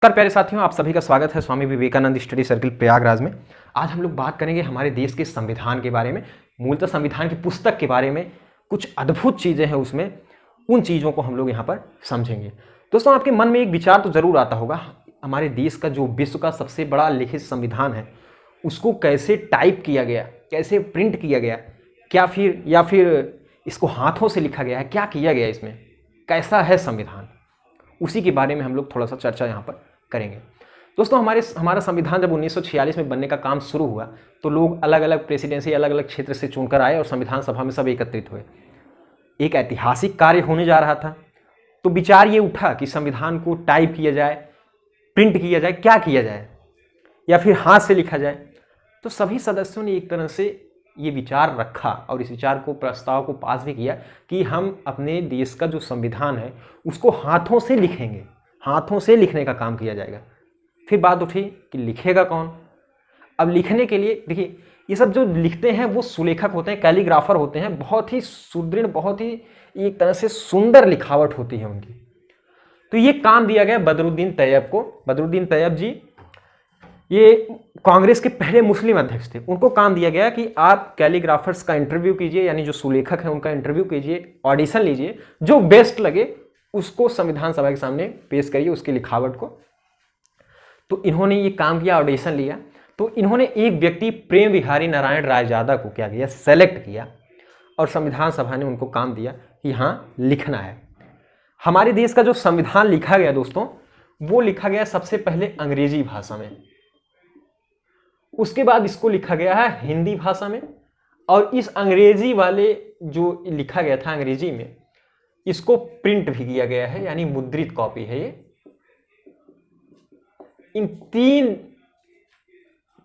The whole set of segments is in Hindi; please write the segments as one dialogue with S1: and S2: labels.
S1: नमस्कार प्यारे साथियों, आप सभी का स्वागत है स्वामी विवेकानंद स्टडी सर्किल प्रयागराज में। आज हम लोग बात करेंगे हमारे देश के संविधान के बारे में, मूलतः संविधान की पुस्तक के बारे में। कुछ अद्भुत चीज़ें हैं उसमें, उन चीज़ों को हम लोग यहाँ पर समझेंगे। दोस्तों, आपके मन में एक विचार तो ज़रूर आता होगा, हमारे देश का जो विश्व का सबसे बड़ा लिखित संविधान है उसको कैसे टाइप किया गया, कैसे प्रिंट किया गया, या फिर इसको हाथों से लिखा गया है, क्या किया गया इसमें, कैसा है संविधान, उसी के बारे में हम लोग थोड़ा सा चर्चा यहाँ पर करेंगे। दोस्तों, हमारा संविधान जब 1946 में बनने का काम शुरू हुआ तो लोग अलग अलग प्रेसिडेंसी, अलग अलग क्षेत्र से चुनकर आए और संविधान सभा में सब एकत्रित हुए। एक ऐतिहासिक कार्य होने जा रहा था, तो विचार ये उठा कि संविधान को टाइप किया जाए, प्रिंट किया जाए, क्या किया जाए, या फिर हाथ से लिखा जाए। तो सभी सदस्यों ने एक तरह से ये विचार रखा और इस विचार को, प्रस्ताव को पास भी किया कि हम अपने देश का जो संविधान है उसको हाथों से लिखेंगे, हाथों से लिखने का काम किया जाएगा। फिर बात उठी कि लिखेगा कौन। अब लिखने के लिए देखिए, ये सब जो लिखते हैं वो सुलेखक होते हैं, कैलीग्राफर होते हैं, बहुत ही सुदृढ़, बहुत ही एक तरह से सुंदर लिखावट होती है उनकी। तो ये काम दिया गया बदरुद्दीन तैयब को। बदरुद्दीन तैयब जी ये कांग्रेस के पहले मुस्लिम अध्यक्ष थे। उनको काम दिया गया कि आप कैलीग्राफर्स का इंटरव्यू कीजिए, यानी जो सुलेखक है उनका इंटरव्यू कीजिए, ऑडिशन लीजिए, जो बेस्ट लगे उसको संविधान सभा के सामने पेश करिए, उसकी लिखावट को। तो इन्होंने ये काम किया, ऑडिशन लिया। तो इन्होंने एक व्यक्ति प्रेम बिहारी नारायण रायजादा को क्या किया, सेलेक्ट किया, और संविधान सभा ने उनको काम दिया कि हाँ लिखना है। हमारे देश का जो संविधान लिखा गया दोस्तों, वो लिखा गया सबसे पहले अंग्रेजी भाषा में, उसके बाद इसको लिखा गया है हिंदी भाषा में, और इस अंग्रेजी वाले जो लिखा गया था अंग्रेजी में, इसको प्रिंट भी किया गया है, यानी मुद्रित कॉपी है ये। इन 3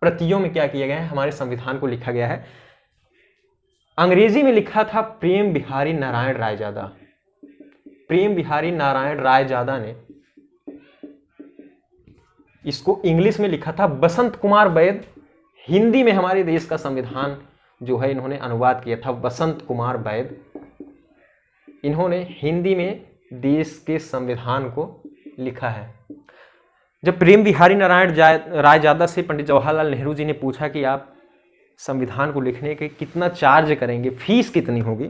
S1: प्रतियों में क्या किया गया है, हमारे संविधान को लिखा गया है। अंग्रेजी में लिखा था प्रेम बिहारी नारायण रायजादा। प्रेम बिहारी नारायण रायजादा ने इसको इंग्लिश में लिखा था बसंत कुमार बैद। हिंदी में हमारे देश का संविधान जो है इन्होंने अनुवाद किया था बसंत कुमार बैद। इन्होंने हिंदी में देश के संविधान को लिखा है। जब प्रेम बिहारी नारायण रायजादा से पंडित जवाहरलाल नेहरू जी ने पूछा कि आप संविधान को लिखने के कितना चार्ज करेंगे, फीस कितनी होगी,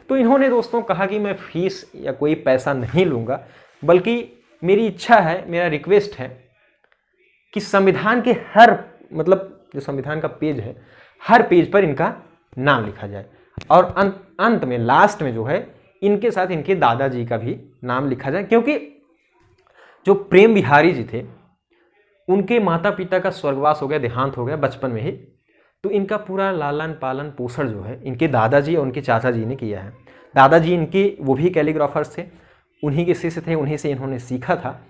S1: तो इन्होंने दोस्तों कहा कि मैं फीस या कोई पैसा नहीं लूँगा, बल्कि मेरी इच्छा है, मेरा रिक्वेस्ट है कि संविधान के हर, मतलब जो संविधान का पेज है, हर पेज पर इनका नाम लिखा जाए, और अंत में, लास्ट में जो है, इनके साथ इनके दादाजी का भी नाम लिखा जाए। क्योंकि जो प्रेम बिहारी जी थे उनके माता पिता का स्वर्गवास हो गया, देहांत हो गया बचपन में ही। तो इनका पूरा लालन पालन पोषण जो है इनके दादाजी और उनके चाचा जी ने किया है। दादाजी इनके वो भी कैलीग्राफर्स थे, उन्हीं के शिष्य थे, उन्हीं से इन्होंने सीखा था।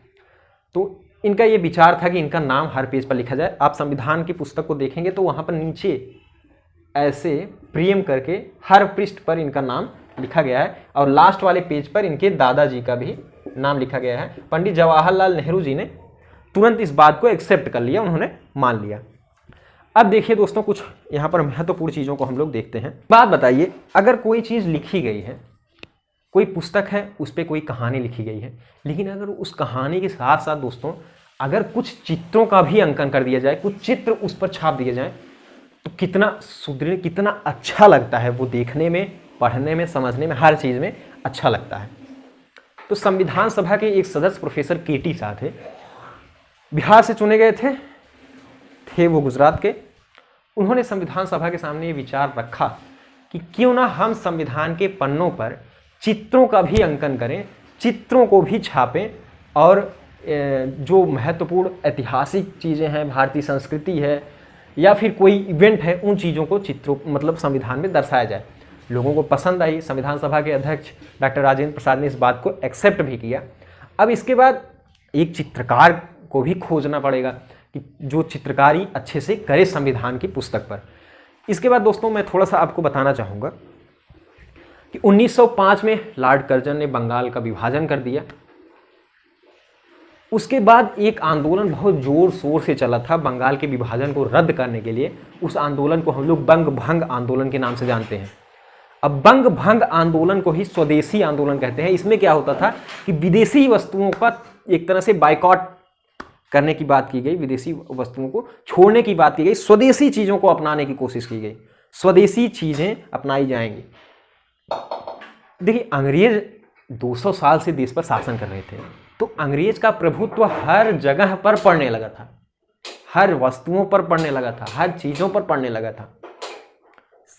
S1: तो इनका ये विचार था कि इनका नाम हर पेज पर लिखा जाए। आप संविधान की पुस्तक को देखेंगे तो वहाँ पर नीचे ऐसे प्रेम करके हर पृष्ठ पर इनका नाम लिखा गया है, और लास्ट वाले पेज पर इनके दादाजी का भी नाम लिखा गया है। पंडित जवाहरलाल नेहरू जी ने तुरंत इस बात को एक्सेप्ट कर लिया, उन्होंने मान लिया। अब देखिए दोस्तों, कुछ यहाँ पर महत्वपूर्ण चीज़ों को हम लोग देखते हैं। बात बताइए, अगर कोई चीज़ लिखी गई है, कोई पुस्तक है, उस पर कोई कहानी लिखी गई है, लेकिन अगर उस कहानी के साथ साथ दोस्तों अगर कुछ चित्रों का भी अंकन कर दिया जाए, कुछ चित्र उस पर छाप दिए जाए, तो कितना सुदृढ़, कितना अच्छा लगता है वो, देखने में, पढ़ने में, समझने में, हर चीज़ में अच्छा लगता है। तो संविधान सभा के एक सदस्य प्रोफेसर केटी शाह थे, बिहार से चुने गए थे वो गुजरात के। उन्होंने संविधान सभा के सामने ये विचार रखा कि क्यों ना हम संविधान के पन्नों पर चित्रों का भी अंकन करें, चित्रों को भी छापें, और जो महत्वपूर्ण ऐतिहासिक चीज़ें हैं, भारतीय संस्कृति है, या फिर कोई इवेंट है, उन चीज़ों को चित्रों, मतलब संविधान में दर्शाया जाए। लोगों को पसंद आई। संविधान सभा के अध्यक्ष डॉक्टर राजेंद्र प्रसाद ने इस बात को एक्सेप्ट भी किया। अब इसके बाद एक चित्रकार को भी खोजना पड़ेगा कि जो चित्रकारी अच्छे से करे संविधान की पुस्तक पर। इसके बाद दोस्तों मैं थोड़ा सा आपको बताना चाहूँगा कि 1905 में लॉर्ड कर्जन ने बंगाल का विभाजन कर दिया। उसके बाद एक आंदोलन बहुत जोर शोर से चला था बंगाल के विभाजन को रद्द करने के लिए। उस आंदोलन को हम लोग बंग भंग आंदोलन के नाम से जानते हैं। अब बंग भंग आंदोलन को ही स्वदेशी आंदोलन कहते हैं। इसमें क्या होता था कि विदेशी वस्तुओं का एक तरह से बाइकॉट करने की बात की गई, विदेशी वस्तुओं को छोड़ने की बात की गई, स्वदेशी चीज़ों को अपनाने की कोशिश की गई, स्वदेशी चीज़ें अपनाई जाएंगी। देखिए, अंग्रेज 200 साल से देश पर शासन कर रहे थे, तो अंग्रेज का प्रभुत्व हर जगह पर पड़ने लगा था, हर वस्तुओं पर पड़ने लगा था, हर चीज़ों पर पड़ने लगा था।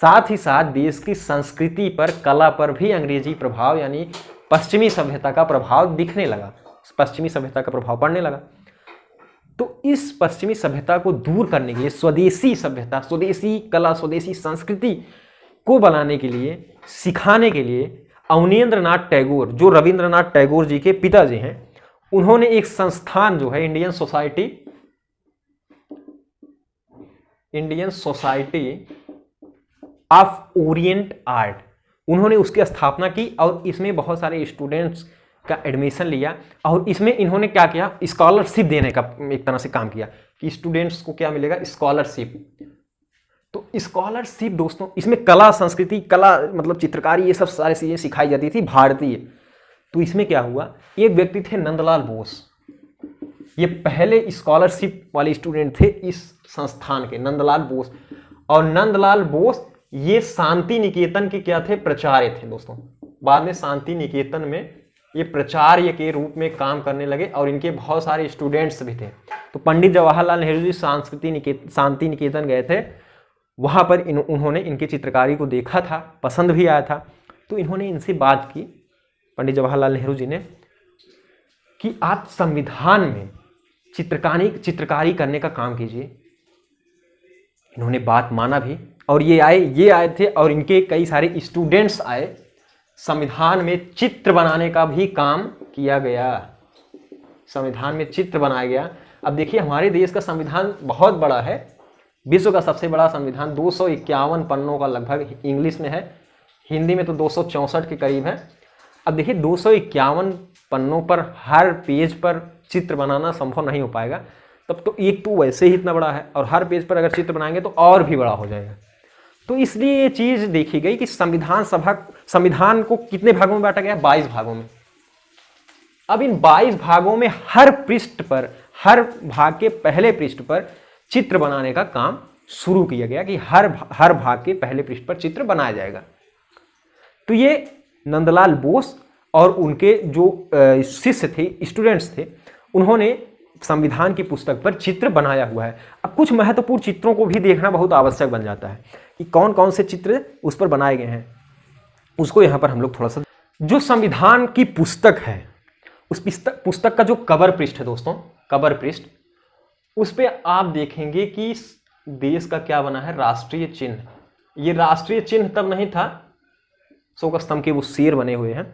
S1: साथ ही साथ देश की संस्कृति पर, कला पर भी अंग्रेजी प्रभाव यानी पश्चिमी सभ्यता का प्रभाव दिखने लगा, पश्चिमी सभ्यता का प्रभाव पड़ने लगा। तो इस पश्चिमी सभ्यता को दूर करने के लिए, स्वदेशी सभ्यता, स्वदेशी कला, स्वदेशी संस्कृति को बनाने के लिए, सिखाने के लिए अवनींद्रनाथ टैगोर, जो रविंद्रनाथ टैगोर जी के पिताजी हैं, उन्होंने एक संस्थान जो है Indian society of Orient art, उन्होंने उसकी स्थापना की और इसमें बहुत सारे स्टूडेंट्स का एडमिशन लिया और इसमें इन्होंने क्या किया, स्कॉलरशिप देने का एक तरह से काम किया कि स्टूडेंट्स को क्या मिलेगा, स्कॉलरशिप। तो स्कॉलरशिप दोस्तों, इसमें कला, संस्कृति, कला मतलब चित्रकारी, ये सब सारी चीज़ें सिखाई जाती थी भारतीय। तो इसमें क्या हुआ, एक व्यक्ति थे नंदलाल बोस, ये पहले स्कॉलरशिप वाले स्टूडेंट थे इस संस्थान के, नंदलाल बोस। और नंदलाल बोस ये शांति निकेतन के क्या थे, प्राचार्य थे दोस्तों। बाद में शांति निकेतन में ये प्राचार्य के रूप में काम करने लगे और इनके बहुत सारे स्टूडेंट्स भी थे। तो पंडित जवाहरलाल नेहरू जी शांति निकेतन गए थे, वहाँ पर उन्होंने इनकी चित्रकारी को देखा था, पसंद भी आया था। तो इन्होंने इनसे बात की, पंडित जवाहरलाल नेहरू जी ने, कि आप संविधान में चित्रकारी करने का काम कीजिए। इन्होंने बात माना भी और ये आए थे और इनके कई सारे स्टूडेंट्स आए। संविधान में चित्र बनाने का भी काम किया गया, संविधान में चित्र बनाया गया। अब देखिए, हमारे देश का संविधान बहुत बड़ा है, विश्व का सबसे बड़ा संविधान, 251 पन्नों का लगभग इंग्लिश में है, हिंदी में तो 264 के करीब है। अब देखिए, 251 पन्नों पर हर पेज पर चित्र बनाना संभव नहीं हो पाएगा, तब तो एक तो वैसे ही इतना बड़ा है और हर पेज पर अगर चित्र बनाएंगे तो और भी बड़ा हो जाएगा। तो इसलिए ये चीज़ देखी गई कि संविधान को कितने भागों में बांटा गया, 22 भागों में। अब इन 22 भागों में हर पृष्ठ पर, हर भाग के पहले पृष्ठ पर चित्र बनाने का काम शुरू किया गया कि हर भाग के पहले पृष्ठ पर चित्र बनाया जाएगा। तो ये नंदलाल बोस और उनके जो शिष्य थे, स्टूडेंट्स थे, उन्होंने संविधान की पुस्तक पर चित्र बनाया हुआ है। अब कुछ महत्वपूर्ण चित्रों को भी देखना बहुत आवश्यक बन जाता है कि कौन कौन से चित्र उस पर बनाए गए हैं, उसको यहाँ पर हम लोग थोड़ा सा, जो संविधान की पुस्तक है, उस पुस्तक का जो कवर पृष्ठ है दोस्तों, कवर पृष्ठ, उस पर आप देखेंगे कि देश का क्या बना है, राष्ट्रीय चिन्ह। ये राष्ट्रीय चिन्ह तब नहीं था, अशोक स्तंभ के वो शेर बने हुए हैं।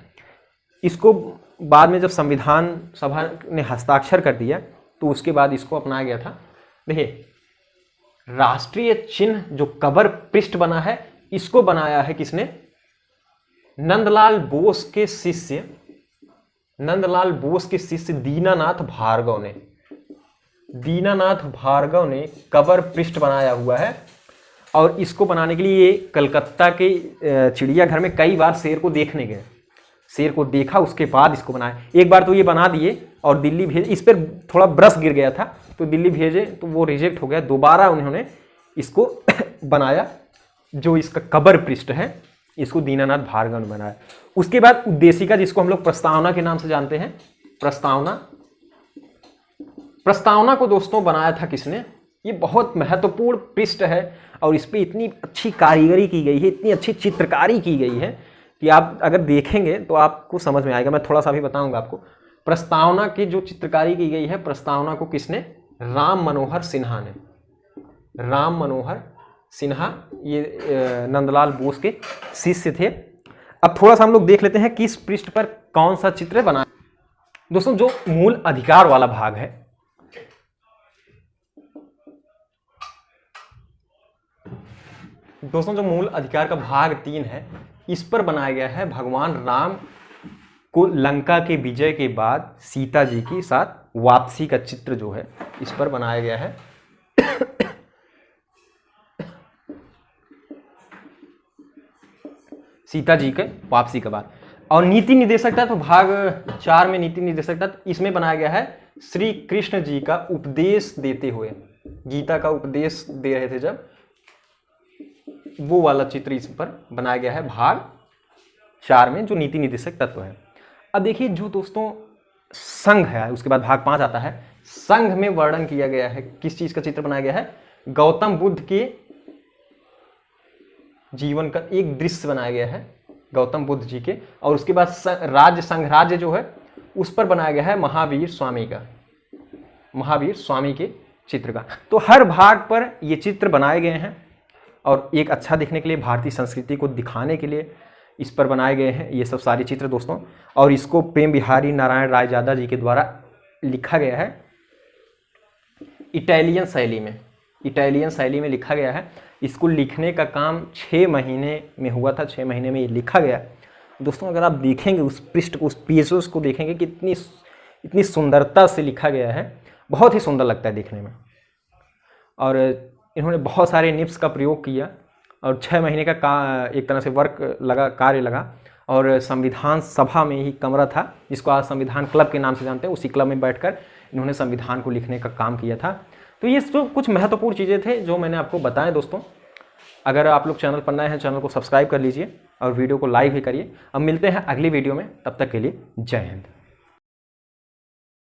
S1: इसको बाद में जब संविधान सभा ने हस्ताक्षर कर दिया तो उसके बाद इसको अपनाया गया था। देखिए, राष्ट्रीय चिन्ह जो कवर पृष्ठ बना है, इसको बनाया है किसने, नंदलाल बोस के शिष्य दीनानाथ भार्गव ने। दीनानाथ भार्गव ने कवर पृष्ठ बनाया हुआ है और इसको बनाने के लिए ये कलकत्ता के चिड़ियाघर में कई बार शेर को देखने गए, शेर को देखा, उसके बाद इसको बनाया। एक बार तो ये बना दिए और दिल्ली भेजे, इस पर थोड़ा ब्रश गिर गया था तो दिल्ली भेजे तो वो रिजेक्ट हो गया, दोबारा उन्होंने इसको बनाया। जो इसका कवर पृष्ठ है, इसको दीनानाथ भार्गव ने बनाया। उसके बाद उद्देशिका, जिसको हम लोग प्रस्तावना के नाम से जानते हैं, प्रस्तावना को दोस्तों बनाया था किसने, ये बहुत महत्वपूर्ण पृष्ठ है और इस पर इतनी अच्छी कारीगरी की गई है, इतनी अच्छी चित्रकारी की गई है कि आप अगर देखेंगे तो आपको समझ में आएगा। मैं थोड़ा सा भी बताऊंगा आपको। प्रस्तावना की जो चित्रकारी की गई है, प्रस्तावना को किसने, राम मनोहर सिन्हा ने। राम मनोहर सिन्हा ये नंदलाल बोस के शिष्य थे। अब थोड़ा सा हम लोग देख लेते हैं किस पृष्ठ पर कौन सा चित्र बना। दोस्तों, जो मूल अधिकार वाला भाग है, दोस्तों जो मूल अधिकार का भाग 3 है, इस पर बनाया गया है भगवान राम को लंका के विजय के बाद सीता जी के साथ वापसी का चित्र जो है इस पर बनाया गया है। सीता जी के वापसी के बाद। और नीति निर्देशकता, तो भाग 4 में नीति निर्देशकता, इसमें बनाया गया है श्री कृष्ण जी का उपदेश देते हुए, गीता का उपदेश दे रहे थे जब, वो वाला चित्र इस पर बनाया गया है भाग 4 में, जो नीति निर्देशक तत्व है। अब देखिए जो दोस्तों संघ है, उसके बाद भाग 5 आता है। संघ में वर्णन किया गया है, किस चीज का चित्र बनाया गया है? गौतम बुद्ध के जीवन का एक दृश्य बनाया गया है, गौतम बुद्ध जी के। और उसके बाद राज्य संघराज्य जो है उस पर बनाया गया है महावीर स्वामी का, महावीर स्वामी के चित्र का। तो हर भाग पर ये चित्र बनाए गए हैं और एक अच्छा दिखने के लिए, भारतीय संस्कृति को दिखाने के लिए इस पर बनाए गए हैं ये सब सारे चित्र दोस्तों। और इसको प्रेम बिहारी नारायण रायजादा जी के द्वारा लिखा गया है इटालियन शैली में, इटालियन शैली में लिखा गया है। इसको लिखने का काम 6 महीने में हुआ था, 6 महीने में ये लिखा गया दोस्तों। अगर आप देखेंगे उस पृष्ठ को, उस पेजेस को देखेंगे कि इतनी सुंदरता से लिखा गया है, बहुत ही सुंदर लगता है देखने में। और इन्होंने बहुत सारे निप्स का प्रयोग किया और 6 महीने का एक तरह से वर्क लगा, कार्य लगा। और संविधान सभा में ही कमरा था, जिसको आज संविधान क्लब के नाम से जानते हैं, उसी क्लब में बैठकर इन्होंने संविधान को लिखने का काम किया था। तो ये जो कुछ महत्वपूर्ण चीज़ें थे जो मैंने आपको बताया दोस्तों। अगर आप लोग चैनल पर नए हैं, चैनल को सब्सक्राइब कर लीजिए और वीडियो को लाइक भी करिए। अब मिलते हैं अगली वीडियो में, तब तक के लिए जय हिंद।